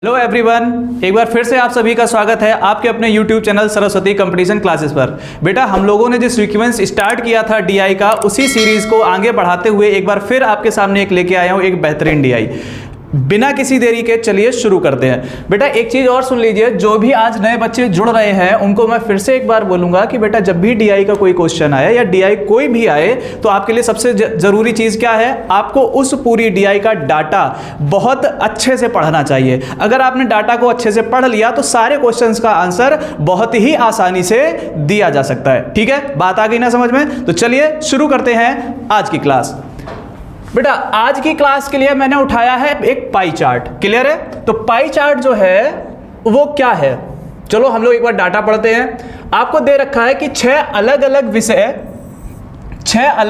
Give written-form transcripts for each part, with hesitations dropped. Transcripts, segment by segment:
Hello everyone, एक बार फिर से आप सभी का स्वागत है आपके अपने YouTube channel Saraswati competition classes पर। बेटा, हम लोगों ने जो सीक्वेंस स्टार्ट किया था DI का, उसी सीरीज को आगे बढ़ाते हुए एक बार फिर आपके सामने एक लेके आया हूँ, एक बेहतरीन DI। बिना किसी देरी के चलिए शुरू करते हैं। बेटा एक चीज़ और सुन लीजिए, जो भी आज नए बच्चे जुड़ रहे हैं उनको मैं फिर से एक बार बोलूँगा कि बेटा जब भी DI का कोई क्वेश्चन आए या DI कोई भी आए तो आपके लिए सबसे ज़रूरी चीज़ क्या है, आपको उस पूरी DI का डाटा बहुत अच्छे से पढ़ना चाहिए। अगर आपने डाटा को अच्छे से पढ़ लिया तो सारे क्वेश्चंस का आंसर बहुत ही आसानी से दिया जा सकता है। ठीक है, बात आ गई ना समझ में? तो चलिए शुरू करते हैं आज की क्लास। बेटा आज की क्लास के लिए मैंने उठाया है एक पाई चार्ट। क्लियर है? तो पाई चार्ट जो है वो क्या है, चलो हम लोग एक बार डाटा पढ़ते हैं। आपको दे रखा है कि 6 अलग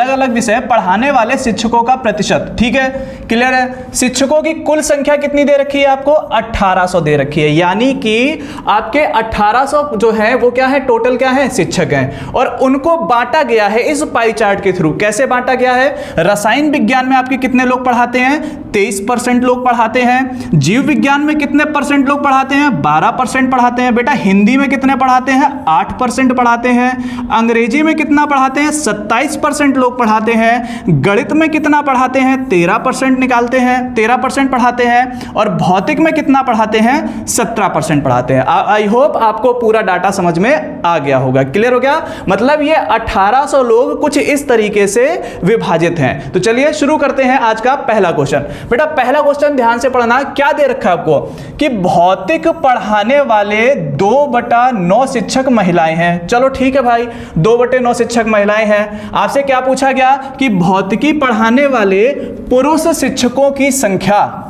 अलग विषय पढ़ाने वाले शिक्षकों का प्रतिशत। ठीक है, क्लियर है? शिक्षकों की कुल संख्या कितनी दे रखी है आपको? 1800 दे रखी है, यानी कि आपके 1800 जो है वो क्या है, टोटल क्या है, शिक्षक हैं। और उनको बांटा गया है इस पाई चार्ट के थ्रू। कैसे बांटा गया है? रसायन विज्ञान में आपके कितने लोग पढ़ाते हैं? 23% लोग पढ़ाते हैं। जीव विज्ञान में कितने परसेंट लोग पढ़ाते हैं? 12% पढ़ाते हैं। बेटा हिंदी में कितने पढ़ाते हैं? 8% पढ़ाते हैं। अंग्रेजी में कितना पढ़ाते हैं? 27% लोग पढ़ाते हैं। गणित में कितना पढ़ाते हैं? 13% निकालते हैं, 13% पढ़ाते हैं। और भौतिक में कितना पढ़ाते हैं? 17% पढ़ाते हैं। आई होप आपको पूरा डाटा समझ में आ गया होगा। क्लियर हो गया? मतलब ये 1800 लोग कुछ इस तरीके से विभाजित हैं। तो चलिए शुरू करते हैं आज का पहला क्वेश्चन। बेटा पहला क्वेश्चन ध्यान से पढ़ना। क्या दे रखा है आपको कि भौतिक पढ़ाने वाले 2/9 शिक्षक महिलाएं हैं। चलो ठीक है भाई, 2/9 शिक्षक महिलाएं हैं। आपसे क्या पूछा गया कि भौतिकी पढ़ाने वाले पुरुष शिक्षकों की संख्या।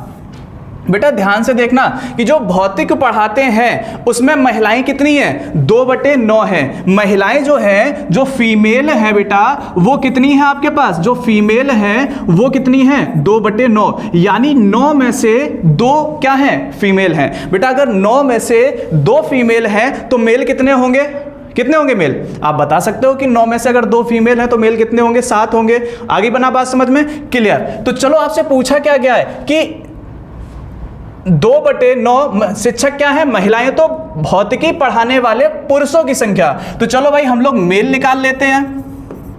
बेटा ध्यान से देखना कि जो भौतिक पढ़ाते हैं उसमें महिलाएं कितनी हैं? 2/9 है। महिलाएं जो हैं, जो फीमेल है बेटा, वो कितनी है आपके पास? जो फीमेल है वो कितनी है? 2/9, यानी 9 में से 2 क्या हैं? फीमेल हैं। बेटा अगर 9 में से 2 फीमेल हैं तो मेल कितने होंगे? कितने होंगे मेल? आप बता सकते हो कि 9 में से अगर 2 फीमेल हैं तो मेल कितने होंगे? 7 होंगे। आगे बना बात समझ में? क्लियर? तो चलो आपसे पूछा क्या गया है कि 2/9 शिक्षक क्या है? महिलाएं। तो भौतिकी पढ़ाने वाले पुरुषों की संख्या, तो चलो भाई हम लोग मेल निकाल लेते हैं।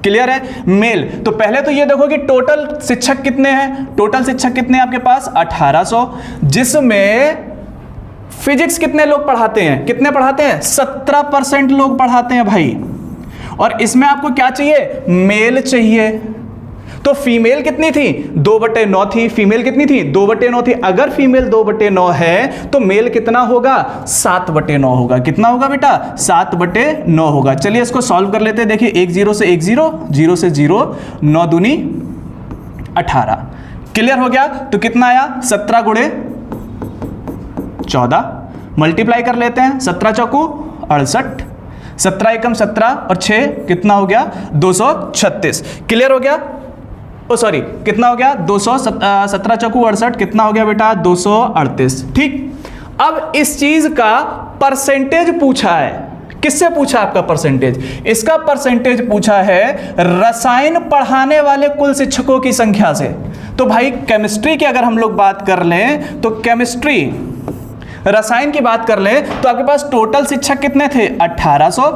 क्लियर है? मेल। तो पहले तो ये देखो कि टोटल शिक्षक कितने हैं। टोटल शिक्षक कितने हैं आपके पास? 1800, जिसमें फिजिक्स कितने लोग पढ़ाते हैं? कितने पढ़ाते हैं? 17% लोग पढ़ाते हैं भाई। और इसमें आपको क्या चाहिए? मेल चाहिए। तो फीमेल कितनी थी? 2/9 थी। फीमेल कितनी थी? 2/9 थी। अगर फीमेल 2/9 है तो मेल कितना होगा? 7/9 होगा। कितना होगा बेटा? 7/9 होगा। चलिए इसको सॉल्व कर लेते हैं। देखिए 1 0 से 1 0, 0 से 0, 9 दूनी 18। क्लियर हो गया? तो कितना आया? 17 गुणे 14। मल्टीप्लाई कर लेते हैं। 17 चौकू 68, 17 एकम 17 और 6 कितना हो गया? 236। क्लियर हो गया? ओ सॉरी, कितना हो गया? 17 चौकू 68, कितना हो गया बेटा? 238। ठीक, अब इस चीज का परसेंटेज पूछा है। किससे पूछा आपका परसेंटेज? इसका परसेंटेज पूछा है रसायन पढ़ाने वाले कुल शिक्षकों की संख्या से। तो भाई केमिस्ट्री की अगर हम लोग बात कर लें तो केमिस्ट्री, रसायन की बात कर लें तो आपके पास टोटल शिक्षक कितने थे? 1800,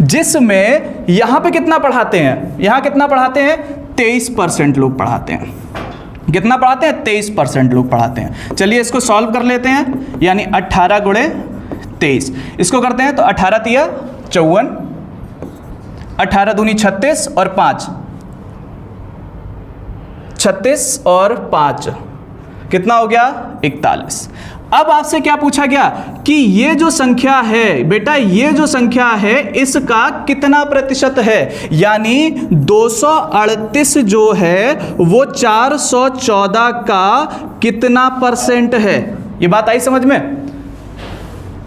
जिसमें यहां पे कितना पढ़ाते हैं? यहां कितना पढ़ाते हैं? 23% लोग पढ़ाते हैं। कितना पढ़ाते हैं? 23% लोग पढ़ाते हैं। चलिए इसको सॉल्व कर लेते हैं, यानी 18 गुणे 23। इसको करते हैं तो 18 तिया 54, 18 दूनी 36 और 5, 36 और 5 कितना हो गया? 41। अब आपसे क्या पूछा गया कि ये जो संख्या है बेटा, ये जो संख्या है इसका कितना प्रतिशत है? यानी 238 जो है वो 414 का कितना परसेंट है? ये बात आई समझ में?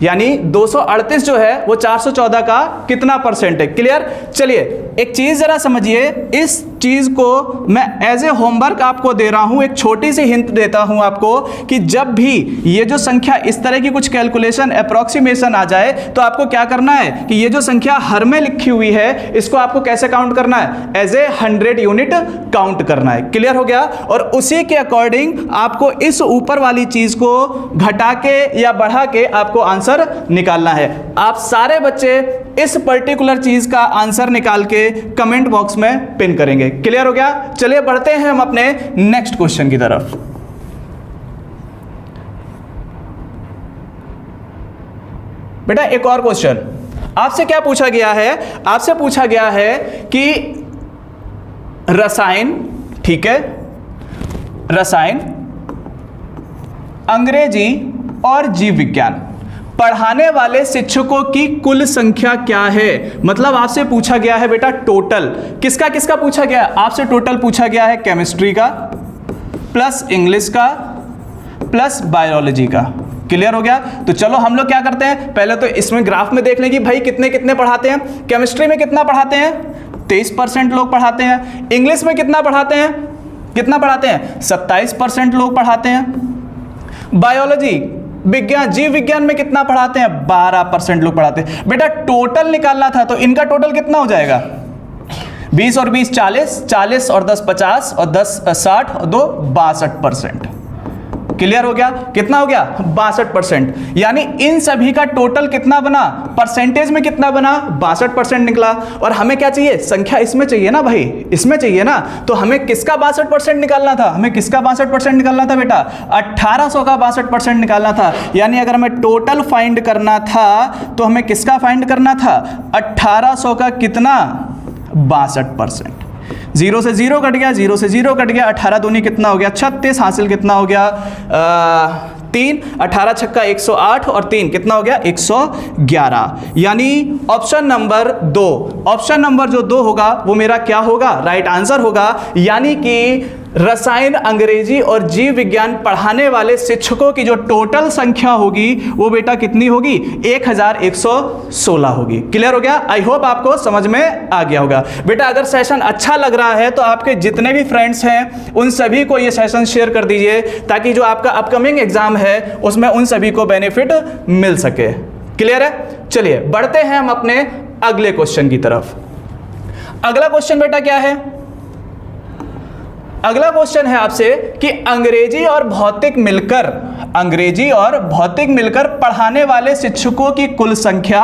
यानी 238 जो है वो 414 का कितना परसेंट है? क्लियर? चलिए एक चीज जरा समझिए, इस चीज को मैं एज ए होमवर्क आपको दे रहा हूं, एक छोटी सी हिंट देता हूं आपको कि जब भी ये जो संख्या इस तरह की कुछ कैलकुलेशन अप्रोक्सीमेशन आ जाए तो आपको क्या करना है कि ये जो संख्या हर में लिखी हुई है इसको आपको कैसे काउंट करना है, एज ए 100 यूनिट काउंट करना है। क्लियर हो गया? और उसी के अकॉर्डिंग आपको इस ऊपर वाली चीज को घटा के या बढ़ा के आपको आंसर निकालना है। आप सारे बच्चे इस पर्टिकुलर चीज का आंसर निकाल के कमेंट बॉक्स में पिन करेंगे। क्लियर हो गया? चलिए बढ़ते हैं हम अपने नेक्स्ट क्वेश्चन की तरफ। बेटा एक और क्वेश्चन आपसे क्या पूछा गया है, आपसे पूछा गया है कि रसायन, ठीक है, रसायन, अंग्रेजी और जीव विज्ञान पढ़ाने वाले शिक्षकों की कुल संख्या क्या है। मतलब आपसे पूछा गया है बेटा टोटल, किसका किसका पूछा गया? आपसे टोटल पूछा गया है केमिस्ट्री का प्लस इंग्लिश का प्लस बायोलॉजी का। क्लियर हो गया? तो चलो हम लोग क्या करते हैं, पहले तो इसमें ग्राफ में देख लें कि भाई कितने कितने पढ़ाते हैं। केमिस्ट्री में कितना पढ़ाते हैं? 23% लोग पढ़ाते हैं। इंग्लिश में कितना पढ़ाते हैं? कितना पढ़ाते हैं? 27% लोग पढ़ाते हैं। बायोलॉजी विज्ञान, जीव विज्ञान में कितना पढ़ाते हैं? 12% लोग पढ़ाते हैं। बेटा टोटल निकालना था तो इनका टोटल कितना हो जाएगा? 20 और 20 40, 40 और 10 50 और 10 60 और 2 62%। क्लियर हो गया? कितना हो गया? 62%। यानी इन सभी का टोटल कितना बना, परसेंटेज में कितना बना? 62% निकला। और हमें क्या चाहिए? संख्या इसमें चाहिए ना भाई, इसमें चाहिए ना। तो हमें किसका 62% निकालना था? हमें किसका 62% निकालना था बेटा? 1800 का 62% निकालना था। यानी अगर हमें टोटल फाइंड करना था तो हमें किसका फाइंड करना था? 1800 का कितना? 62%। 0 से 0 कट गया, 0 से 0 कट गया, 18 दूनी कितना हो गया? 36। हासिल कितना हो गया? 3। 18 छक्का 108 और 3 कितना हो गया? 111। यानी ऑप्शन नंबर 2, ऑप्शन नंबर जो 2 होगा वो मेरा क्या होगा? राइट आंसर होगा। यानी कि रसायन, अंग्रेजी और जीव विज्ञान पढ़ाने वाले शिक्षकों की जो टोटल संख्या होगी वो बेटा कितनी होगी? 1116 होगी। क्लियर हो गया? आई होप आपको समझ में आ गया होगा। बेटा अगर सेशन अच्छा लग रहा है तो आपके जितने भी फ्रेंड्स हैं उन सभी को ये सेशन शेयर कर दीजिए ताकि जो आपका अपकमिंग एग्जाम है उसमें उन सभी को बेनिफिट मिल सके। क्लियर है? चलिए बढ़ते हैं हम अपने अगले क्वेश्चन की तरफ। अगला क्वेश्चन बेटा क्या है? अगला क्वेश्चन है आपसे कि अंग्रेजी और भौतिक मिलकर, अंग्रेजी और भौतिक मिलकर पढ़ाने वाले शिक्षकों की कुल संख्या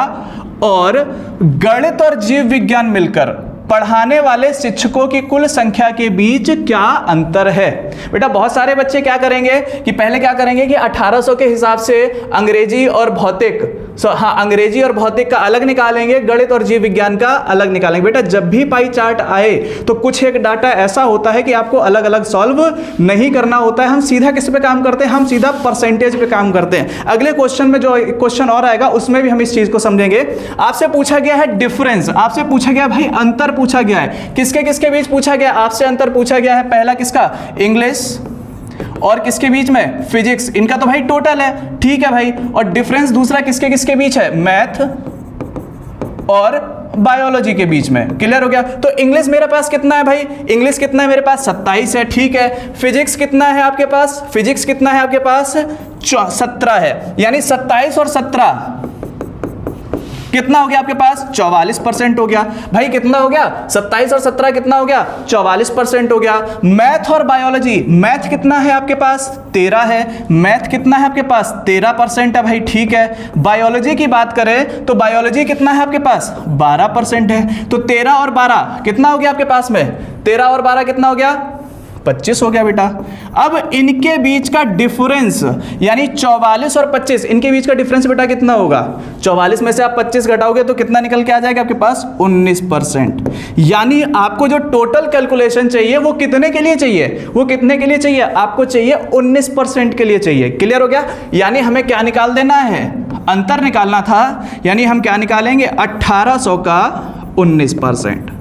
और गणित और जीव विज्ञान मिलकर पढ़ाने वाले शिक्षकों की कुल संख्या के बीच क्या अंतर है। बेटा बहुत सारे बच्चे क्या करेंगे कि पहले क्या करेंगे कि 1800 के हिसाब से अंग्रेजी और भौतिक, हाँ अंग्रेजी और भौतिक का अलग निकालेंगे, गणित और जीव विज्ञान का अलग निकालेंगे। बेटा जब भी पाई चार्ट आए तो कुछ एक डाटा ऐसा होता है कि आपको अलग अलग सॉल्व नहीं करना होता है। हम सीधा किस पे काम करते हैं? हम सीधा परसेंटेज पे काम करते हैं। अगले क्वेश्चन में जो क्वेश्चन और आएगा उसमें भी हम इस चीज को समझेंगे। आपसे पूछा गया है डिफरेंस, आपसे पूछा गया भाई अंतर पूछा गया है। किसके किसके बीच पूछा गया? आपसे अंतर पूछा गया है। पहला किसका? इंग्लिश और किसके बीच में? फिजिक्स। इनका तो भाई टोटल है, ठीक है भाई। और डिफरेंस दूसरा किसके किसके बीच है? मैथ और बायोलॉजी के बीच में। क्लियर हो गया? तो इंग्लिश मेरे पास कितना है भाई? इंग्लिश कितना है मेरे पास? 27 है, ठीक है। फिजिक्स कितना है आपके पास? फिजिक्स कितना है आपके पास? 17 है। यानी 27 और 17 कितना हो गया आपके पास? 44% हो गया। भाई कितना हो गया? 27 और 17 कितना हो गया? 44% हो गया। मैथ और बायोलॉजी, मैथ कितना है आपके पास? 13 है। मैथ कितना है आपके पास? 13% है भाई, ठीक है। बायोलॉजी की बात करें तो बायोलॉजी कितना है आपके पास? 12% है। तो 13 और 12 कितना हो गया आपके पास में? 13 और 12 कितना हो गया? 25 हो गया बेटा। अब इनके बीच का डिफरेंस यानी 44 और 25, इनके बीच का डिफरेंस बेटा कितना होगा? 44 में से आप 25 घटाओगे तो कितना निकल के आ जाएगा आपके पास? 19%। यानी आपको जो टोटल कैलकुलेशन चाहिए वो कितने के लिए चाहिए? वो कितने के लिए चाहिए? आपको चाहिए 19% के लिए चाहिए। क्लियर हो गया? यानी हमें क्या निकाल देना है? अंतर निकालना था। यानी हम क्या निकालेंगे? 1800 का 19%।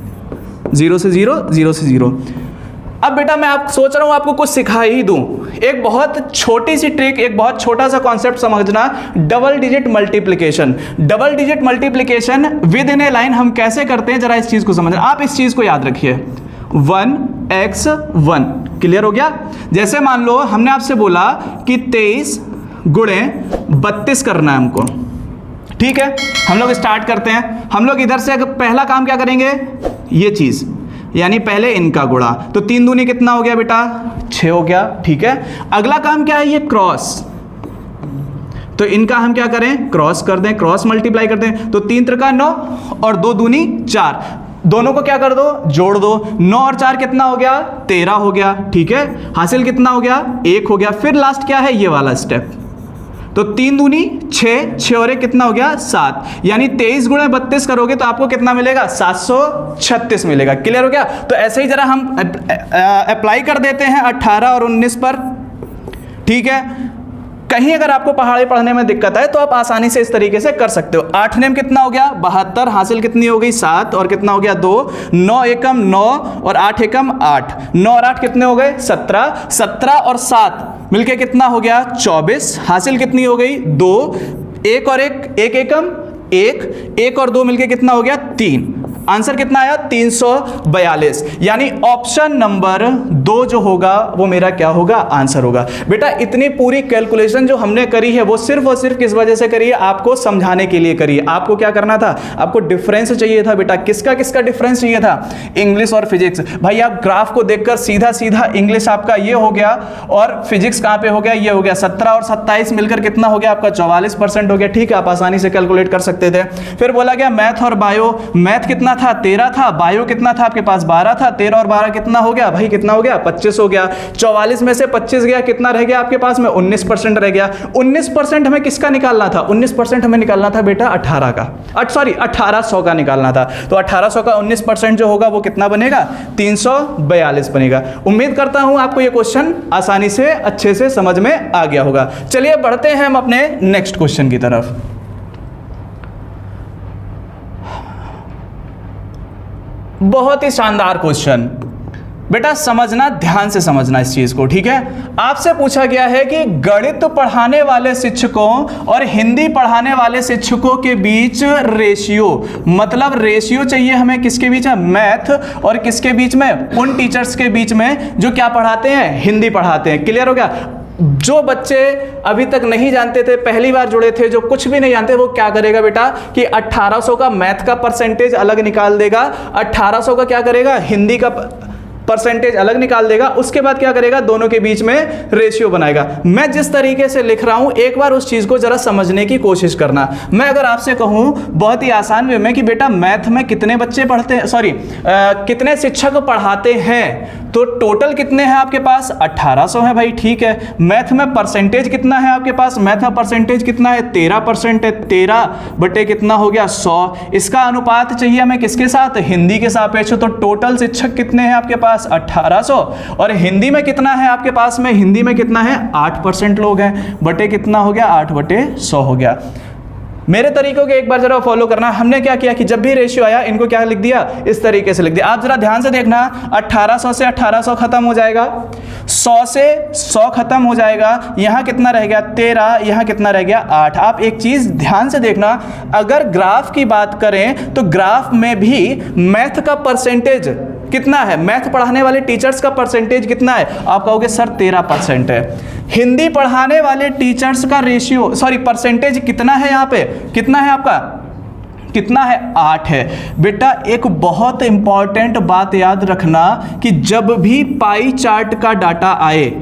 0 से 0, 0 से 0। अब बेटा मैं आप सोच रहा हूं आपको कुछ सिखा ही दूं। एक बहुत छोटी सी ट्रिक, एक बहुत छोटा सा कॉन्सेप्ट समझना, double digit multiplication. Double digit multiplication with in A line हम कैसे करते हैं जरा इस चीज को समझना। आप इस चीज को याद रखिए। 1x1। क्लियर हो गया। जैसे मान लो हमने आपसे बोला कि 23 गुणे 32 करना है हमको, ठीक है। हम लोग स्टार्ट करते हैं। हम लोग इधर से पहला काम क्या करेंगे, ये चीज, यानी पहले इनका गुणा, तो 3 दूनी कितना हो गया बेटा, 6 हो गया, ठीक है। अगला काम क्या है, ये क्रॉस, तो इनका हम क्या करें, क्रॉस कर दें, क्रॉस मल्टीप्लाई कर दें, तो 3 त्रिका 9 और 2 दूनी 4, दोनों को क्या कर दो, जोड़ दो। 9 और 4 कितना हो गया, 13 हो गया, ठीक है। हासिल कितना हो गया, 1 हो गया। फिर लास्ट क्या है, ये वाला स्टेप, तो 3 दूनी 6, 6 और 1 कितना हो गया, 7, यानी 23 गुणे 32 करोगे तो आपको कितना मिलेगा, 736 मिलेगा। क्लियर हो गया। तो ऐसे ही जरा हम अप्लाई कर देते हैं 18 और 19 पर, ठीक है। कहीं अगर आपको पहाड़ी पढ़ने में दिक्कत है तो आप आसानी से इस तरीके से कर सकते हो। 8 नेम कितना हो गया, 72, हासिल कितनी हो गई, 7 और कितना हो गया, 2, 9 एकम 9 और 8 एकम 8, 9 और 8 कितने हो गए, 17, 17 और 7 मिलके कितना हो गया, 24, हासिल कितनी हो गई, 2, 1 और 1, 1 एकम 1, 1 और 2 मिलके कितना हो गया, 3। आंसर कितना आया, 342, यानी ऑप्शन नंबर 2 जो होगा वो मेरा क्या होगा, आंसर होगा। बेटा इतनी पूरी कैलकुलेशन जो हमने करी है वो सिर्फ और सिर्फ किस वजह से करी है, आपको समझाने के लिए करी है। आपको क्या करना था, आपको डिफरेंस चाहिए था बेटा। किसका किसका डिफरेंस चाहिए था, इंग्लिश और फिजिक्स। भाई आप ग्राफ को देखकर सीधा सीधा इंग्लिश आपका ये हो गया और फिजिक्स कहां पे हो गया, ये हो गया। 17 और 27 मिलकर कितना हो गया आपका, 44% हो गया, ठीक है। आप आसानी से कैलकुलेट कर सकते थे। फिर बोला गया मैथ और बायो, मैथ कितना था, 13 था, बायो कितना था आपके पास, 12 था। 13 और 12 कितना हो गया भाई, कितना हो गया, 25 हो गया। 44 में से 25 गया, कितना रह गया आपके पास में, 19% रह गया। 19% हमें किसका निकालना था, 19% हमें निकालना था बेटा 18 का, 1800 का निकालना था। तो 1800 का 19% जो होगा वो कितना बनेगा, 342 बनेगा। उम्मीद करता हूं आपको ये क्वेश्चन आसानी से अच्छे से समझ में आ गया होगा। चलिए बढ़ते हैं हम अपने नेक्स्ट क्वेश्चन की तरफ। बहुत ही शानदार क्वेश्चन, बेटा समझना, ध्यान से समझना इस चीज को, ठीक है। आपसे पूछा गया है कि गणित पढ़ाने वाले शिक्षकों और हिंदी पढ़ाने वाले शिक्षकों के बीच रेशियो, मतलब रेशियो चाहिए हमें किसके बीच में, मैथ और किसके बीच में, उन टीचर्स के बीच में जो क्या पढ़ाते हैं, हिंदी पढ़ाते हैं। क्लियर हो गया। जो बच्चे अभी तक नहीं जानते थे, पहली बार जुड़े थे, जो कुछ भी नहीं जानते, वो क्या करेगा बेटा कि 1800 का मैथ का परसेंटेज अलग निकाल देगा, 1800 का क्या करेगा, हिंदी का परसेंटेज अलग निकाल देगा। उसके बाद क्या करेगा, दोनों के बीच में रेशियो बनाएगा। मैं जिस तरीके से लिख रहा हूं एक बार उस चीज को जरा समझने की कोशिश करना। मैं अगर आपसे कहूं बहुत ही आसान वे में कि बेटा मैथ में कितने बच्चे पढ़ते हैं, कितने शिक्षक पढ़ाते हैं, तो टोटल कितने हैं आपके पास, 1800 है भाई, ठीक है। मैथ में परसेंटेज कितना है आपके पास, मैथ में परसेंटेज कितना है, 13% है, 13 बटे कितना हो गया, 100। इसका अनुपात चाहिए हमें किसके साथ, हिंदी के सापेक्ष। तो टोटल शिक्षक कितने हैं आपके पास, 1800। और हिंदी में कितना है आपके पास में, हिंदी में कितना है, 8% लोग हैं, बटे कितना हो गया, 8 बटे 100 हो गया। मेरे तरीकों के एक बार जरा फॉलो करना। हमने क्या किया कि जब भी रेशियो आया इनको क्या लिख दिया, इस तरीके से लिख दिया। आप जरा ध्यान से देखना, 1800 से 1800 खत्म हो जाएगा, 100 से 100 खत्म हो जाएगा, यहाँ कितना रह गया 13, यहाँ कितना रह गया 8। आप एक चीज ध्यान से देखना, अगर ग्राफ की बात करें तो ग्राफ में भी मैथ का परसेंटेज कितना है, मैथ पढ़ाने वाले टीचर्स का परसेंटेज कितना है, आप कहोगे सर 13% है। हिंदी पढ़ाने वाले टीचर्स का रेशियो परसेंटेज कितना है, यहाँ पे कितना है आपका, कितना है, 8 है। बेटा एक बहुत इंपॉर्टेंट बात याद रखना कि जब भी पाई चार्ट का डाटा आए,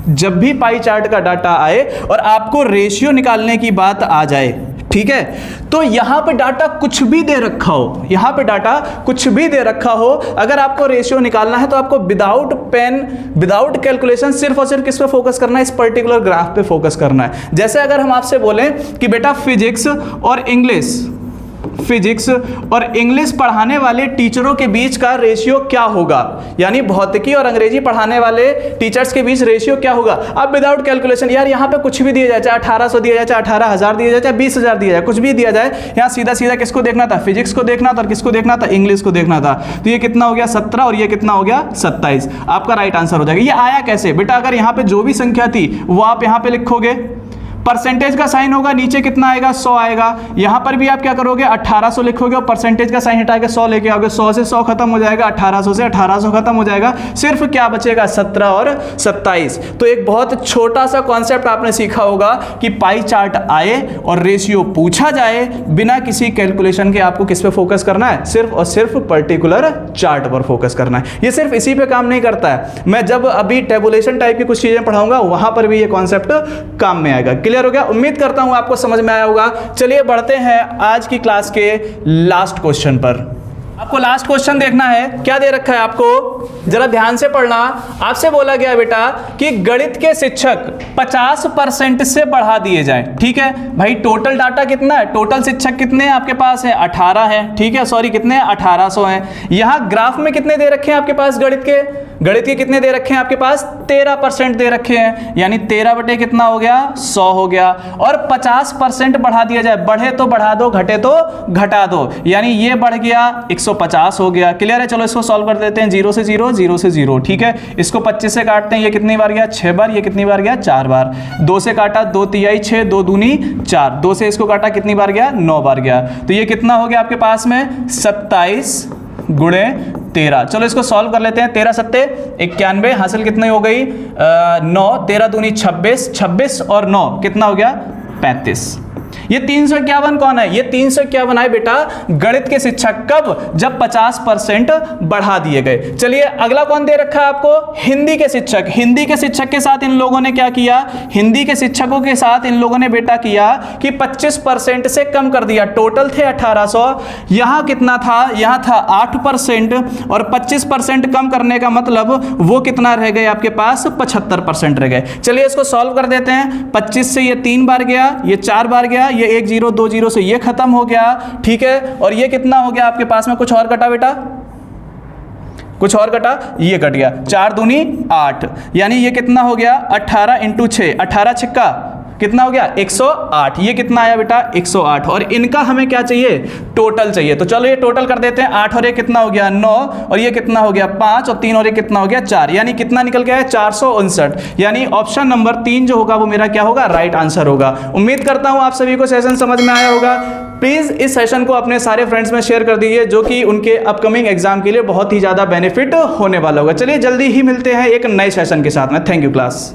जब भी पाई चार्ट का डाटा आए और आपको रेशियो निकालने की बात आ जाए, ठीक है, तो यहां पे डाटा कुछ भी दे रखा हो, यहां पे डाटा कुछ भी दे रखा हो, अगर आपको रेशियो निकालना है तो आपको विदाउट पेन, विदाउट कैलकुलेशन सिर्फ और सिर्फ किस पे फोकस करना है, इस पर्टिकुलर ग्राफ पे फोकस करना है। जैसे अगर हम आपसे बोलें कि बेटा फिजिक्स और इंग्लिश पढ़ाने वाले टीचरों के बीच का रेशियो क्या होगा, यानी भौतिकी और अंग्रेजी पढ़ाने वाले टीचर्स के बीच रेशियो क्या होगा। अब विदाउट कैलकुलेशन, यार यहाँ पे कुछ भी दिया जाए, चाहे 1800 दिया जाए, चाहे 18000 दिया जाए, चाहे 20000 दिया जाए, कुछ भी दिया जाए, यहाँ सीधा सीधा किसको देखना था, फिजिक्स को देखना था और किसको देखना था, इंग्लिश को देखना था। तो ये कितना हो गया 17 और ये कितना हो गया 27, आपका राइट आंसर हो जाएगा। ये आया कैसे बेटा, अगर यहाँ पे जो भी संख्या थी वो आप यहाँ पे लिखोगे, परसेंटेज का साइन होगा, नीचे कितना आएगा 100 आएगा। यहां पर भी आप क्या करोगे 1800 लिखोगे और परसेंटेज का साइन हटा के 100 लेके आओगे, 100 से 100 खत्म हो जाएगा, 1800 से 1800 खत्म हो जाएगा, सिर्फ क्या बचेगा 17 और 27। तो एक बहुत छोटा सा कॉन्सेप्ट आपने सीखा होगा कि पाई चार्ट आए और रेशियो पूछा जाए, बिना किसी कैलकुलेशन के आपको किस पे फोकस करना है, सिर्फ और सिर्फ पर्टिकुलर चार्ट पर फोकस करना है। ये सिर्फ इसी पे काम नहीं करता है, मैं जब अभी टेबुलेशन टाइप की कुछ चीजें पढ़ाऊंगा वहां पर भी ये कॉन्सेप्ट काम में आएगा। क्लियर हो गया? उम्मीद करता हूं आपको समझ में आया होगा। चलिए बढ़ते हैं आज की क्लास के लास्ट क्वेश्चन पर। आपको लास्ट क्वेश्चन देखना है, क्या दे रखा है आपको, जरा ध्यान से पढ़ना। आपसे बोला गया बेटा कि गणित के शिक्षक 50% से बढ़ा दिए जाए। ठीक है भाई, टोटल डाटा कितना है, टोटल शिक्षक कितने हैं आपके पास है 18 है, ठीक है, सॉरी कितने 1800 हैं। यहां ग्राफ में कितने दे रखे हैं आपके पास, गणित के कितने दे रखे हैं आपके पास 13% दे रखे हैं, यानी 13 बटे कितना हो गया 100 हो गया। और 50% बढ़ा दिया जाए, बढ़े तो बढ़ा दो, घटे तो घटा दो, यानी ये बढ़ गया 150 हो गया। क्लियर है? चलो इसको सॉल्व कर देते हैं, 0 से 0, 0 से 0, ठीक है। इसको 25 से काटते हैं, ये कितनी बार गया 6 बार, ये कितनी बार गया 4 बार। 2 से काटा 2 तिहाई 6, 2 दूनी 4, 2 से इसको काटा कितनी बार गया 9 बार गया। तो ये कितना हो गया आपके पास में 27 गुणे 13। चलो इसको सॉल्व कर लेते हैं, 13 सत्ते 91, हासिल कितनी हो गई 9, 13 दूनी 26, 26 और 9 कितना हो गया 35। ये 351 कौन है, ये 351 है बेटा गणित के शिक्षक, कब, जब 50% बढ़ा दिए गए। चलिए अगला कौन दे रखा है आपको, हिंदी के शिक्षक। हिंदी के शिक्षक के साथ इन लोगों ने क्या किया, हिंदी के शिक्षकों के साथ इन लोगों ने बेटा किया कि 25% से कम कर दिया। टोटल थे 1800, यहां कितना था, यहां था 8% और 25% कम करने का मतलब वो कितना रह गए आपके पास 75% रह गए। चलिए इसको सॉल्व कर देते हैं। 25 से ये 3 बार गया, ये 4 बार गया, ये 1 0 2 0 से ये खत्म हो गया, ठीक है। और ये कितना हो गया आपके पास में, कुछ और कटा बेटा, कुछ और कटा, ये कट गया, 4 दूनी 8, यानी ये कितना हो गया 18 इंटू 6, 18 छिक्का कितना हो गया 108। ये कितना आया बेटा 108, और इनका हमें क्या चाहिए, टोटल चाहिए। तो चलो ये टोटल कर देते हैं, 8 और 1 कितना हो गया 9, और ये कितना हो गया 5, और 3 और 1 कितना हो गया 4, यानी कितना निकल गया है 459। यानी ऑप्शन नंबर 3 जो होगा वो मेरा क्या होगा, राइट आंसर होगा। उम्मीद करता हूं आप सभी को सेशन समझ में आया होगा। प्लीज इस सेशन को अपने सारे फ्रेंड्स में शेयर कर दीजिए, जो कि उनके अपकमिंग एग्जाम के लिए बहुत ही ज्यादा बेनिफिट होने वाला होगा। चलिए जल्दी ही मिलते हैं एक नए सेशन के साथ में। Thank you class.